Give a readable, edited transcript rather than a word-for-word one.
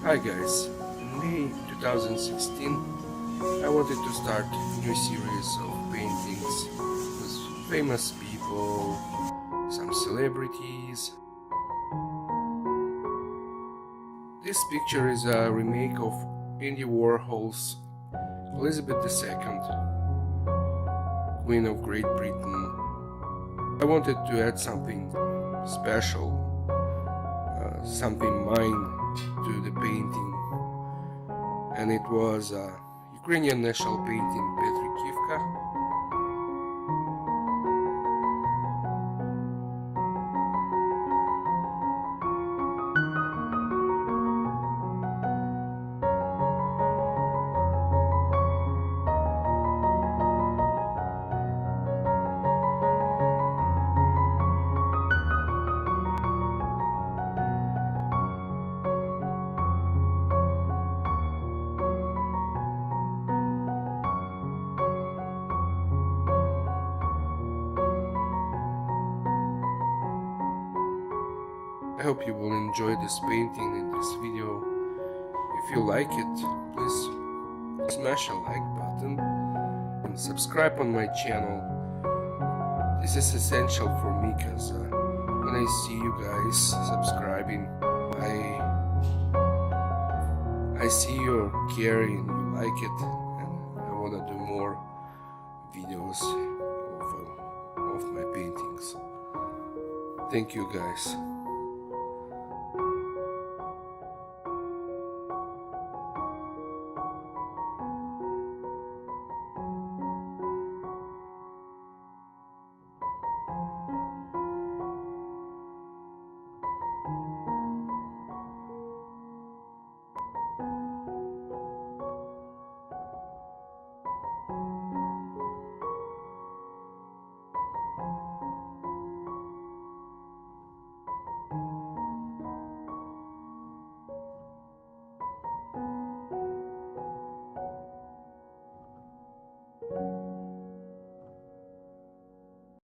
Hi guys, in May 2016 I wanted to start a new series of paintings with famous people, some celebrities. This picture is a remake of Andy Warhol's Elizabeth II, Queen of Great Britain. I wanted to add something special, something mine to the painting, and it was a Ukrainian National painting Petrykivka. I hope you will enjoy this painting and this video. If you like it, please smash a like button and subscribe on my channel. This is essential for me because when I see you guys subscribing, I see you're caring, you like it, and I want to do more videos of my paintings. Thank you guys.